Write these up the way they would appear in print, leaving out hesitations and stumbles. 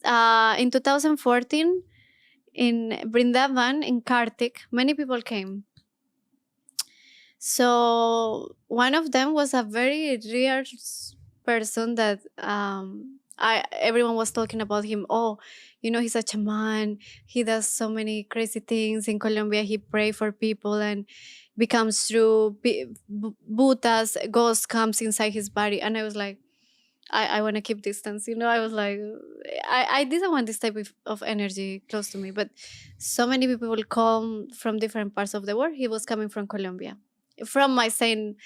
in 2014 in Brindavan in Kartik, many people came. So one of them was a very rare person that everyone was talking about him. Oh, he's a shaman. He does so many crazy things in Colombia. He pray for people and becomes true. Buddha's ghost comes inside his body, and I was like, I want to keep distance. I was like, I didn't want this type of energy close to me. But so many people will come from different parts of the world. He was coming from Colombia, from my same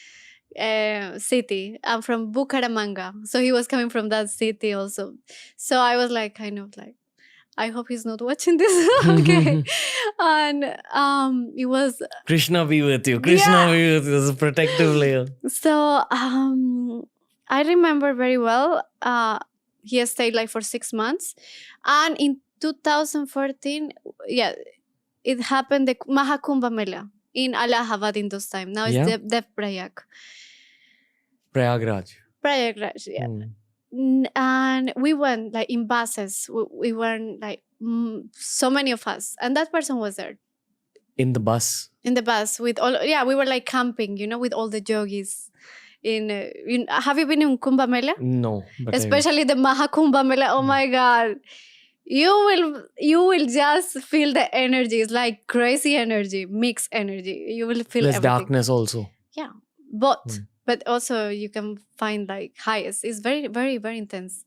city. I'm from Bucaramanga. So he was coming from that city also. So I was like, kind of like, I hope he's not watching this. Okay. And it was Krishna be with you. Krishna be with you. It's a protective layer. So I remember very well. He stayed like for 6 months, and in 2014, it happened the Kumbh Mela in Allahabad in those time. Now it's the Prayagraj. Yeah. And we went like in buses. We went like so many of us, and that person was there. In the bus with all, we were like camping, with all the yogis. Have you been in Kumbh Mela? No. Especially the Kumbh Mela. Oh my God. You will just feel the energy. It's like crazy energy, mixed energy. You will feel there's everything. Darkness also. Yeah. But also you can find like highest. It's very, very, very intense.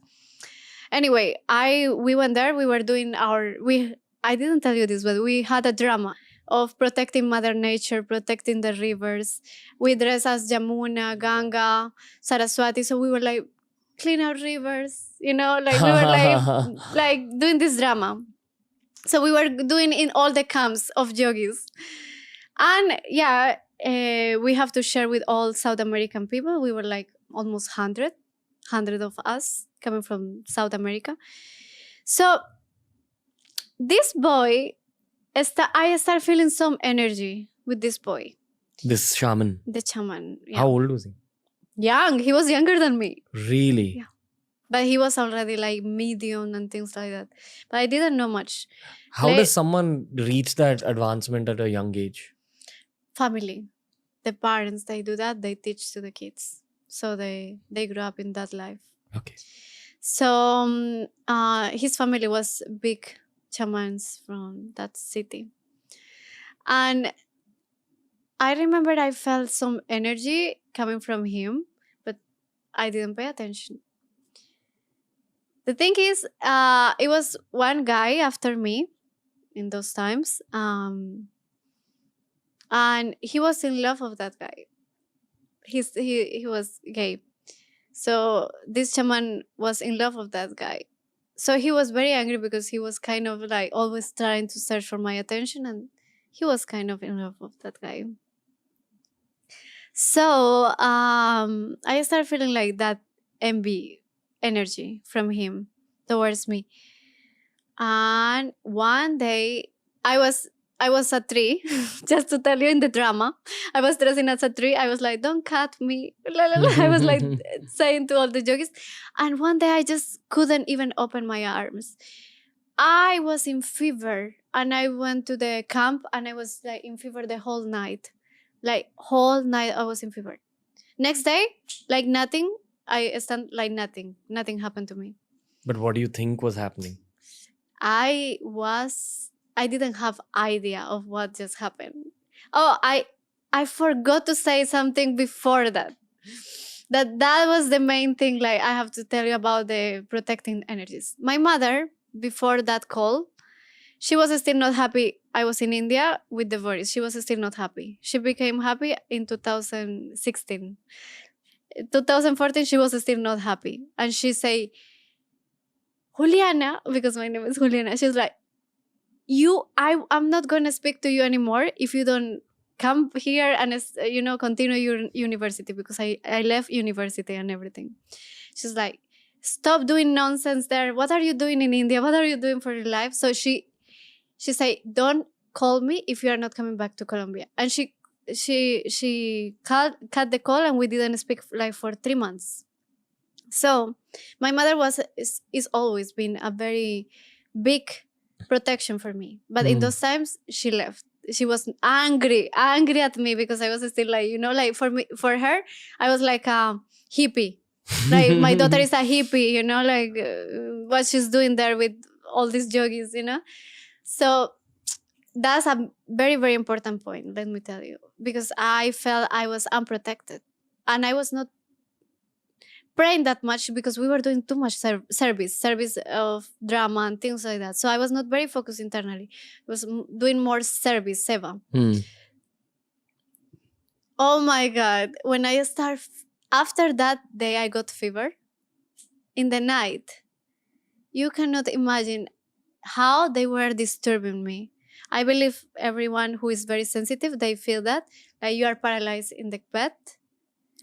Anyway, we went there. We were doing I didn't tell you this, but we had a drama of protecting Mother Nature, protecting the rivers. We dress as Jamuna, Ganga, Saraswati. So we were like, clean our rivers, like we were like doing this drama. So we were doing in all the camps of yogis. And we have to share with all South American people. We were like almost 100 of us coming from South America. So this boy, I started feeling some energy with this boy. This shaman. The shaman. Yeah. How old was he? Young. He was younger than me. Really? Yeah. But he was already like medium and things like that. But I didn't know much. How does someone reach that advancement at a young age? Family. The parents, they do that. They teach to the kids. So they grew up in that life. Okay. So his family was big shamans from that city. And I remember I felt some energy coming from him, but I didn't pay attention. The thing is, it was one guy after me in those times. And he was in love with that guy. He was gay. So this shaman was in love with that guy. So he was very angry because he was kind of like always trying to search for my attention, and he was kind of in love with that guy. So I started feeling like that envy energy from him towards me. And one day I was a tree, just to tell you in the drama. I was dressing as a tree. I was like, don't cut me. I was like saying to all the yogis. And one day I just couldn't even open my arms. I was in fever, and I went to the camp, and I was like in fever the whole night. Like whole night I was in fever. Next day, like nothing. I stand like nothing. Nothing happened to me. But what do you think was happening? I didn't have idea of what just happened. Oh, I forgot to say something before that. That was the main thing. Like I have to tell you about the protecting energies. My mother, before that call, she was still not happy. I was in India with the virus. She was still not happy. She became happy in 2016. 2014, she was still not happy. And she say, Juliana, because my name is Juliana, she's like, I'm not going to speak to you anymore if you don't come here and, continue your university, because I left university and everything. She's like, stop doing nonsense there. What are you doing in India? What are you doing for your life? So she say, don't call me if you are not coming back to Colombia. And she cut the call, and we didn't speak like for 3 months. So my mother is always been a very big protection for me. But in those times, she left. She was angry at me because I was still like, like for her, I was like a hippie. Like my daughter is a hippie, like what she's doing there with all these yogis, So that's a very, very important point, let me tell you, because I felt I was unprotected and I was not praying that much because we were doing too much service of drama and things like that. So I was not very focused internally. I was doing more service, seva. Oh my God. When I after that day, I got fever in the night. You cannot imagine how they were disturbing me. I believe everyone who is very sensitive, they feel that, like you are paralyzed in the bed.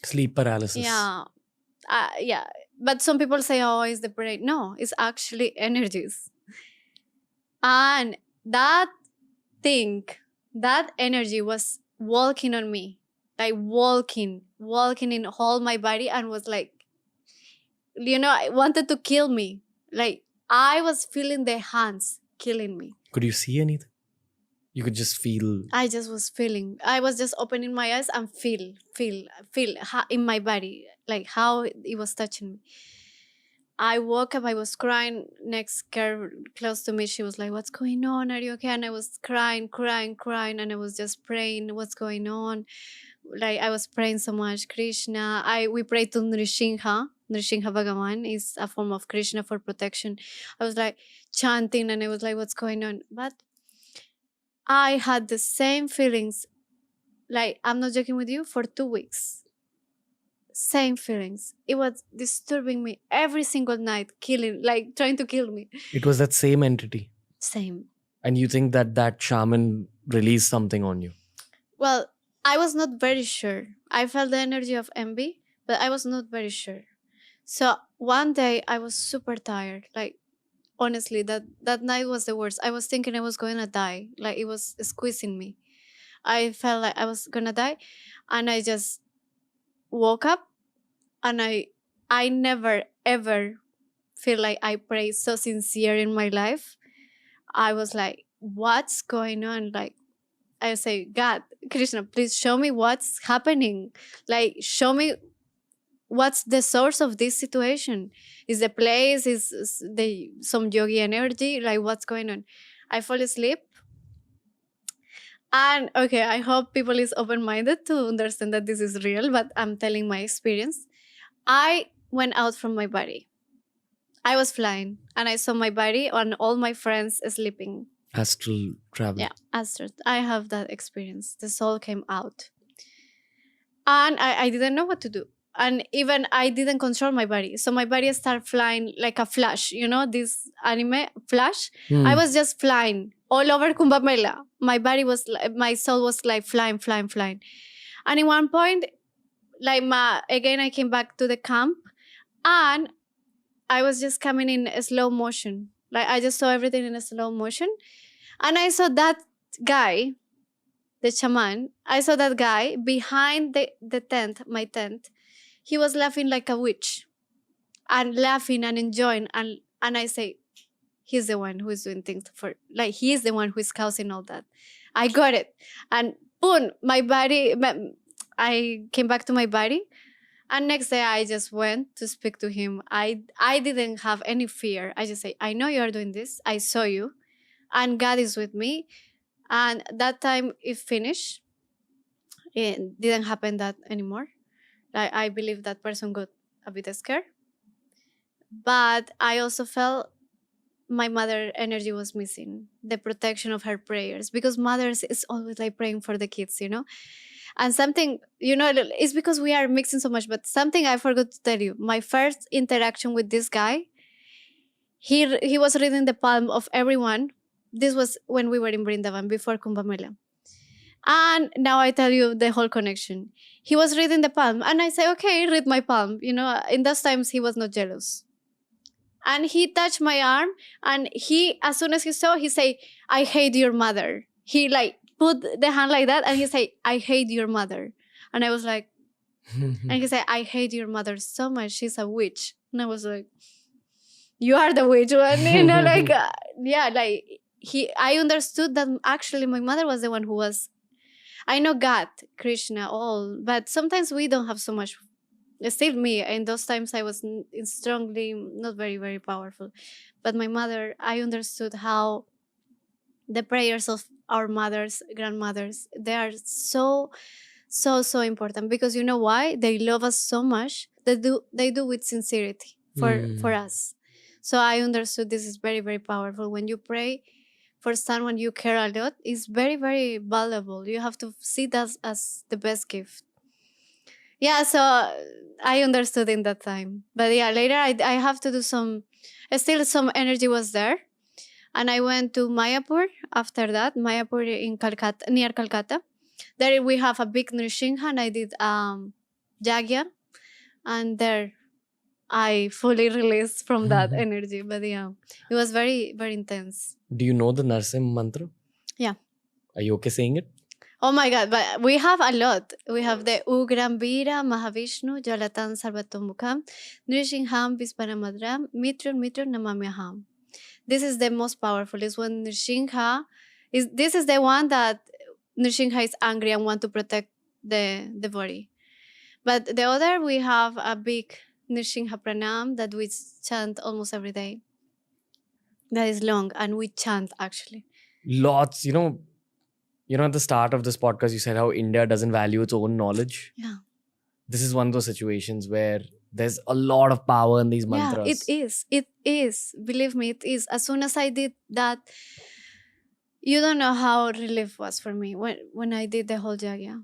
Sleep paralysis. Yeah. Yeah. But some people say, oh, it's the brain. No, it's actually energies. And that that energy was walking on me, like walking in all my body, and was like, I wanted to kill me. Like I was feeling the hands killing me. Could you see anything? You could just feel. I just was feeling. I was just opening my eyes and feel in my body, like how it was touching me. I woke up, I was crying. Next girl close to me, she was like, what's going on? Are you okay? And I was crying. And I was just praying, what's going on? Like I was praying so much, Krishna. We prayed to Nrsimha. Nrsimha Bhagavan is a form of Krishna for protection. I was like chanting and I was like, what's going on? But I had the same feelings, like I'm not joking with you, for 2 weeks. Same feelings. It was disturbing me every single night, trying to kill me. It was that same entity. Same. And you think that shaman released something on you? Well, I was not very sure. I felt the energy of envy, but I was not very sure. So one day I was super tired. Like honestly, that night was the worst. I was thinking I was going to die. Like it was squeezing me. I felt like I was going to die, and I just woke up, and I never ever feel like I prayed so sincere in my life. I was like, what's going on? Like I say, God, Krishna, please show me what's happening. Like show me what's the source of this situation. Is the place, is the some yogi energy? Like what's going on? I fall asleep. And okay, I hope people is open-minded to understand that this is real, but I'm telling my experience. I went out from my body. I was flying and I saw my body and all my friends sleeping. Astral travel. Yeah, astral. I have that experience. The soul came out. And I didn't know what to do. And even I didn't control my body. So my body started flying like a flash. This anime, Flash? I was just flying all over Kumbh Mela. My soul was like flying. And in one point, like again, I came back to the camp and I was just coming in a slow motion. Like I just saw everything in a slow motion. And I saw that guy, the shaman, I saw that guy behind the tent, my tent. He was laughing like a witch and laughing and enjoying. And I say, he's the one who is doing things he is the one who is causing all that. I got it. And boom, I came back to my body. And next day I just went to speak to him. I didn't have any fear. I just say, I know you are doing this. I saw you. And God is with me. And that time it finished. It didn't happen that anymore. I believe that person got a bit scared. But I also felt my mother energy was missing. The protection of her prayers. Because mothers is always like praying for the kids, And something, it's because we are mixing so much, but something I forgot to tell you. My first interaction with this guy, he was reading the palm of everyone. This was when we were in Brindavan, before Kumbh Mela. And now I tell you the whole connection. He was reading the palm, and I say, okay, read my palm. In those times, he was not jealous. And he touched my arm, and as soon as he saw, he say, I hate your mother. He put the hand like that, and he say, I hate your mother. And I was like, and he said, I hate your mother so much. She's a witch. And I was like, you are the witch one, like, yeah, like I understood that actually my mother was the one who was. I know God, Krishna, all, but sometimes we don't have so much. Still me. In those times, I was strongly not very, very powerful. But my mother, I understood how the prayers of our mothers, grandmothers, they are so, so, so important, because you know why? They love us so much. They do with sincerity for us. So I understood this is very, very powerful. When you pray for someone you care a lot, is very, very valuable. You have to see that as the best gift. Yeah, so I understood in that time. But yeah, later I have to do some, still some energy was there. And I went to Mayapur after that, Mayapur in Calcutta, near Calcutta. There we have a big Nrsimha, and I did Jagya. And there I fully released from that energy. But yeah, it was very, very intense. Do you know the Narsim mantra? Yeah. Are you okay saying it? Oh my God, but we have a lot. We have the Ugram Vira, Mahavishnu, Jalatan Sarvatomukham, Nrishingham, Vispanamadram, Mitron, Mitron, Namamyaham. This is the most powerful. Is when Nrsimha is. This is the one that Nrsimha is angry and want to protect the body. But the other, we have a big Nrsimha Pranam that we chant almost every day. That is long, and we chant actually. Lots, at the start of this podcast, you said how India doesn't value its own knowledge. Yeah. This is one of those situations where there's a lot of power in these mantras. Yeah, it is. It is. Believe me, it is. As soon as I did that, you don't know how relief was for me when I did the whole Jagya.